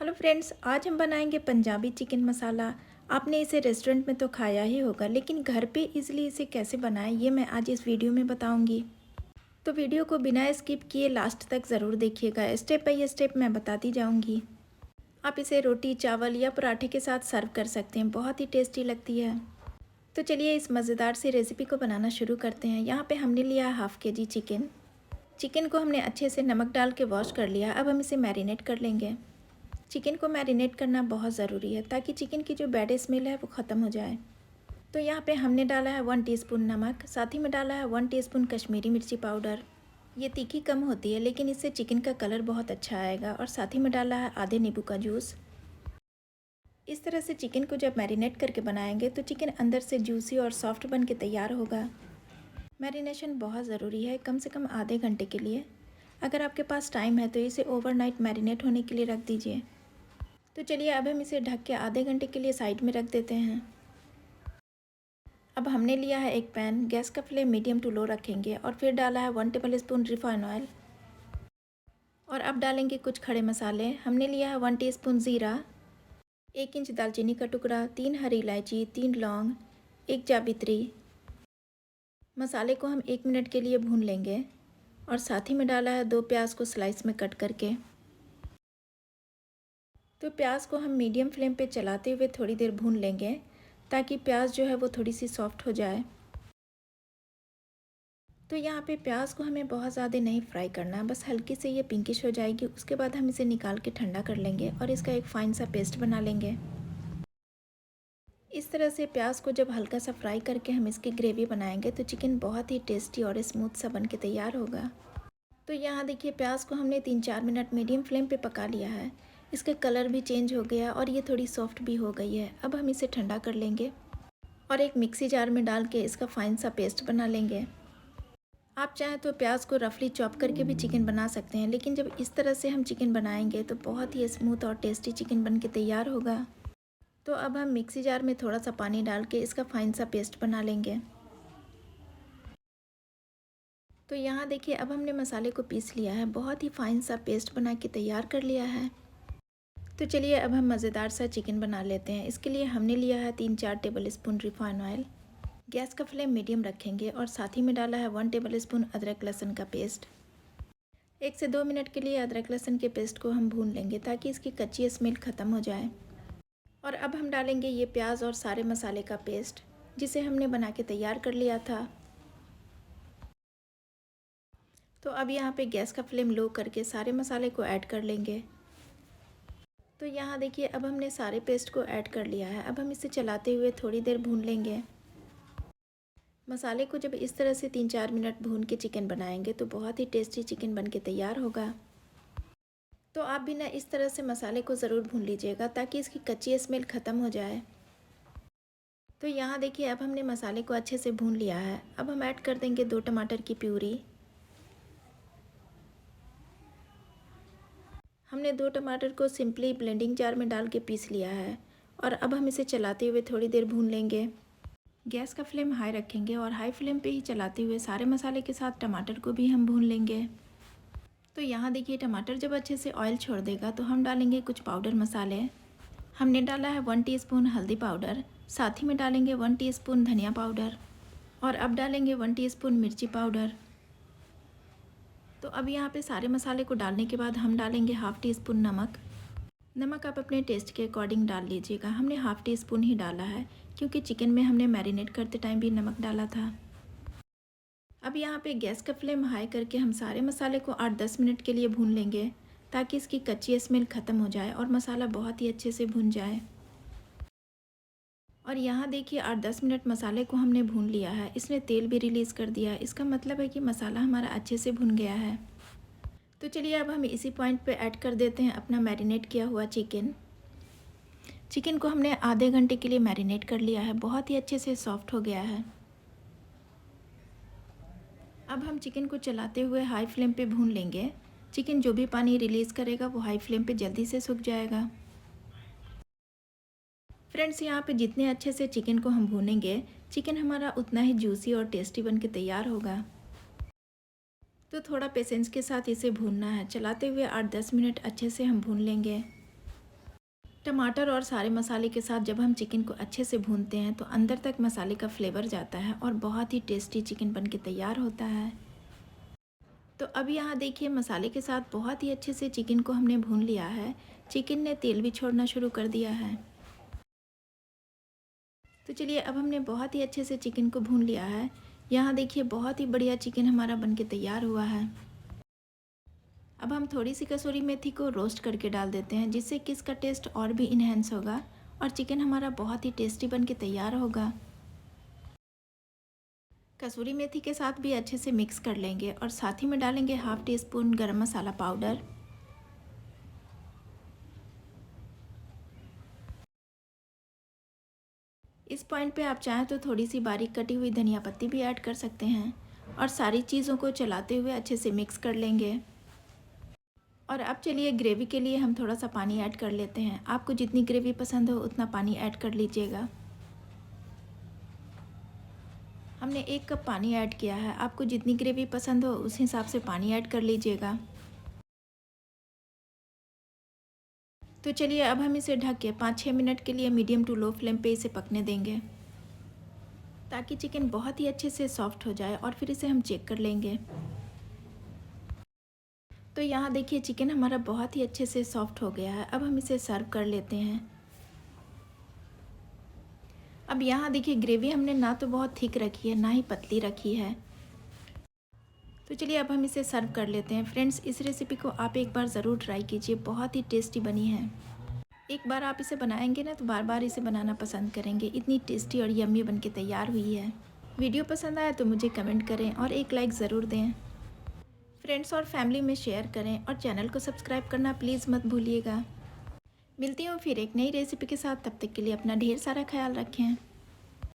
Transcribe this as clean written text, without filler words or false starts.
Hello friends, आज हम बनाएंगे पंजाबी चिकन मसाला। आपने इसे रेस्टोरेंट में तो खाया ही होगा, लेकिन घर पे इजीली इसे कैसे बनाएं ये मैं आज इस वीडियो में बताऊंगी। तो वीडियो को बिना स्किप किए लास्ट तक ज़रूर देखिएगा। स्टेप बाय स्टेप मैं बताती जाऊंगी। आप इसे रोटी, चावल या पराठे के साथ सर्व कर सकते हैं, बहुत ही टेस्टी लगती है। तो चलिए इस मज़ेदार सी रेसिपी को बनाना शुरू करते हैं। यहाँ पे हमने लिया है हाफ़ के जी चिकन। चिकन को हमने अच्छे से नमक डाल के वॉश कर लिया। अब हम इसे मैरिनेट कर लेंगे। चिकन को मैरिनेट करना बहुत ज़रूरी है ताकि चिकन की जो बैड स्मेल है वो ख़त्म हो जाए। तो यहाँ पे हमने डाला है 1 टीस्पून नमक, साथ ही में डाला है 1 टीस्पून कश्मीरी मिर्ची पाउडर। ये तीखी कम होती है लेकिन इससे चिकन का कलर बहुत अच्छा आएगा। और साथ ही में डाला है आधे नींबू का जूस। इस तरह से चिकन को जब मैरिनेट करके बनाएंगे तो चिकन अंदर से जूसी और सॉफ्ट बन के तैयार होगा। मैरिनेशन बहुत ज़रूरी है, कम से कम आधे घंटे के लिए। अगर आपके पास टाइम है तो इसे ओवरनाइट मैरिनेट होने के लिए रख दीजिए। तो चलिए अब हम इसे ढक के आधे घंटे के लिए साइड में रख देते हैं। अब हमने लिया है एक पैन, गैस का फ्लेम मीडियम टू लो रखेंगे और फिर डाला है 1 टेबल स्पून रिफाइन ऑयल। और अब डालेंगे कुछ खड़े मसाले। हमने लिया है 1 टीस्पून ज़ीरा, 1 इंच दालचीनी का टुकड़ा, 3 हरी इलायची, 3 लौंग, 1 जावित्री। मसाले को हम 1 मिनट के लिए भून लेंगे। और साथ ही में डाला है 2 प्याज को स्लाइस में कट करके। तो प्याज को हम मीडियम फ्लेम पे चलाते हुए थोड़ी देर भून लेंगे ताकि प्याज जो है वो थोड़ी सी सॉफ्ट हो जाए। तो यहाँ पे प्याज को हमें बहुत ज़्यादा नहीं फ्राई करना, बस हल्की से ये पिंकिश हो जाएगी। उसके बाद हम इसे निकाल के ठंडा कर लेंगे और इसका एक फ़ाइन सा पेस्ट बना लेंगे। इस तरह से प्याज को जब हल्का सा फ्राई करके हम इसकी ग्रेवी बनाएंगे तो चिकन बहुत ही टेस्टी और स्मूथ सा बन के तैयार होगा। तो यहाँ देखिए प्याज को हमने 3-4 मिनट मीडियम फ्लेम पे पका लिया है। इसका कलर भी चेंज हो गया और ये थोड़ी सॉफ्ट भी हो गई है। अब हम इसे ठंडा कर लेंगे और एक मिक्सी जार में डाल के इसका फाइन सा पेस्ट बना लेंगे। आप चाहें तो प्याज को रफली चॉप करके भी चिकन बना सकते हैं, लेकिन जब इस तरह से हम चिकन बनाएंगे तो बहुत ही स्मूथ और टेस्टी चिकन बन के तैयार होगा। तो अब हम मिक्सी जार में थोड़ा सा पानी डाल के इसका फाइन सा पेस्ट बना लेंगे। तो यहाँ देखिए अब हमने मसाले को पीस लिया है, बहुत ही फाइन सा पेस्ट बना के तैयार कर लिया है। तो चलिए अब हम मज़ेदार सा चिकन बना लेते हैं। इसके लिए हमने लिया है 3-4 table spoon refine oil. Gas का फ्लेम मीडियम रखेंगे और साथ ही में डाला है 1 टेबल स्पून अदरक लहसुन का पेस्ट। 1 से 2 मिनट के लिए अदरक लहसुन के पेस्ट को हम भून लेंगे ताकि इसकी कच्ची स्मेल ख़त्म हो जाए। और अब हम डालेंगे ये प्याज और सारे मसाले का पेस्ट जिसे हमने बना के तैयार कर लिया था। तो अब यहाँ पे गैस का फ्लेम लो करके सारे मसाले को ऐड कर लेंगे। तो यहाँ देखिए अब हमने सारे पेस्ट को ऐड कर लिया है। अब हम इसे चलाते हुए थोड़ी देर भून लेंगे। मसाले को जब इस तरह से 3-4 मिनट भून के चिकन बनाएंगे तो बहुत ही टेस्टी चिकन बन के तैयार होगा। तो आप भी ना इस तरह से मसाले को ज़रूर भून लीजिएगा ताकि इसकी कच्ची स्मेल ख़त्म हो जाए। तो यहाँ देखिए अब हमने मसाले को अच्छे से भून लिया है। अब हम ऐड कर देंगे 2 टमाटर की प्यूरी। हमने 2 टमाटर को सिंपली ब्लेंडिंग जार में डाल के पीस लिया है। और अब हम इसे चलाते हुए थोड़ी देर भून लेंगे। गैस का फ्लेम हाई रखेंगे और हाई फ्लेम पे ही चलाते हुए सारे मसाले के साथ टमाटर को भी हम भून लेंगे। तो यहाँ देखिए टमाटर जब अच्छे से ऑयल छोड़ देगा तो हम डालेंगे कुछ पाउडर मसाले। हमने डाला है 1 टीस्पून हल्दी पाउडर, साथ ही में डालेंगे 1 टीस्पून धनिया पाउडर। और अब डालेंगे 1 टीस्पून मिर्ची पाउडर। तो अब यहाँ पे सारे मसाले को डालने के बाद हम डालेंगे हाफ़ टी स्पून नमक। नमक आप अपने टेस्ट के अकॉर्डिंग डाल लीजिएगा। हमने हाफ़ टी स्पून ही डाला है क्योंकि चिकन में हमने मैरिनेट करते टाइम भी नमक डाला था। अब यहाँ पे गैस का फ्लेम हाई करके हम सारे मसाले को 8-10 मिनट के लिए भून लेंगे ताकि इसकी कच्ची स्मेल ख़त्म हो जाए और मसाला बहुत ही अच्छे से भुन जाए। और यहाँ देखिए 8-10 मिनट मसाले को हमने भून लिया है। इसने तेल भी रिलीज़ कर दिया है, इसका मतलब है कि मसाला हमारा अच्छे से भुन गया है। तो चलिए अब हम इसी पॉइंट पे ऐड कर देते हैं अपना मैरिनेट किया हुआ चिकन। चिकन को हमने आधे घंटे के लिए मैरिनेट कर लिया है, बहुत ही अच्छे से सॉफ्ट हो गया है। अब हम चिकन को चलाते हुए हाई फ्लेम पे भून लेंगे। चिकन जो भी पानी रिलीज़ करेगा वो हाई फ्लेम पे जल्दी से सूख जाएगा। फ्रेंड्स यहाँ पे जितने अच्छे से चिकन को हम भूनेंगे चिकन हमारा उतना ही जूसी और टेस्टी बन के तैयार होगा। तो थोड़ा पेशेंस के साथ इसे भूनना है। चलाते हुए 8-10 मिनट अच्छे से हम भून लेंगे। टमाटर और सारे मसाले के साथ जब हम चिकन को अच्छे से भूनते हैं तो अंदर तक मसाले का फ्लेवर जाता है और बहुत ही टेस्टी चिकन बन के तैयार होता है। तो अब यहाँ देखिए मसाले के साथ बहुत ही अच्छे से चिकन को हमने भून लिया है। चिकन ने तेल भी छोड़ना शुरू कर दिया है। तो चलिए अब हमने बहुत ही अच्छे से चिकन को भून लिया है। यहाँ देखिए बहुत ही बढ़िया चिकन हमारा बन के तैयार हुआ है। अब हम थोड़ी सी कसूरी मेथी को रोस्ट करके डाल देते हैं, जिससे कि इसका टेस्ट और भी इन्हेंस होगा और चिकन हमारा बहुत ही टेस्टी बन के तैयार होगा। कसूरी मेथी के साथ भी अच्छे से मिक्स कर लेंगे और साथ ही में डालेंगे हाफ टी स्पून गरम मसाला पाउडर। इस पॉइंट पे आप चाहें तो थोड़ी सी बारीक कटी हुई धनिया पत्ती भी ऐड कर सकते हैं और सारी चीज़ों को चलाते हुए अच्छे से मिक्स कर लेंगे। और अब चलिए ग्रेवी के लिए हम थोड़ा सा पानी ऐड कर लेते हैं। आपको जितनी ग्रेवी पसंद हो उतना पानी ऐड कर लीजिएगा। हमने 1 कप पानी ऐड किया है। आपको जितनी ग्रेवी पसंद हो उस हिसाब से पानी ऐड कर लीजिएगा। तो चलिए अब हम इसे ढक के 5-6 मिनट के लिए मीडियम टू लो फ्लेम पे इसे पकने देंगे, ताकि चिकन बहुत ही अच्छे से सॉफ्ट हो जाए और फिर इसे हम चेक कर लेंगे। तो यहाँ देखिए चिकन हमारा बहुत ही अच्छे से सॉफ्ट हो गया है। अब हम इसे सर्व कर लेते हैं। अब यहाँ देखिए ग्रेवी हमने ना तो बहुत थिक रखी है ना ही पतली रखी है। तो चलिए अब हम इसे सर्व कर लेते हैं। फ्रेंड्स, इस रेसिपी को आप एक बार ज़रूर ट्राई कीजिए, बहुत ही टेस्टी बनी है। एक बार आप इसे बनाएंगे ना तो बार बार इसे बनाना पसंद करेंगे, इतनी टेस्टी और यम्मी बन के तैयार हुई है। वीडियो पसंद आया तो मुझे कमेंट करें और एक लाइक ज़रूर दें। फ्रेंड्स और फैमिली में शेयर करें और चैनल को सब्सक्राइब करना प्लीज़ मत भूलिएगा। मिलती हूँ फिर एक नई रेसिपी के साथ, तब तक के लिए अपना ढेर सारा ख्याल रखें।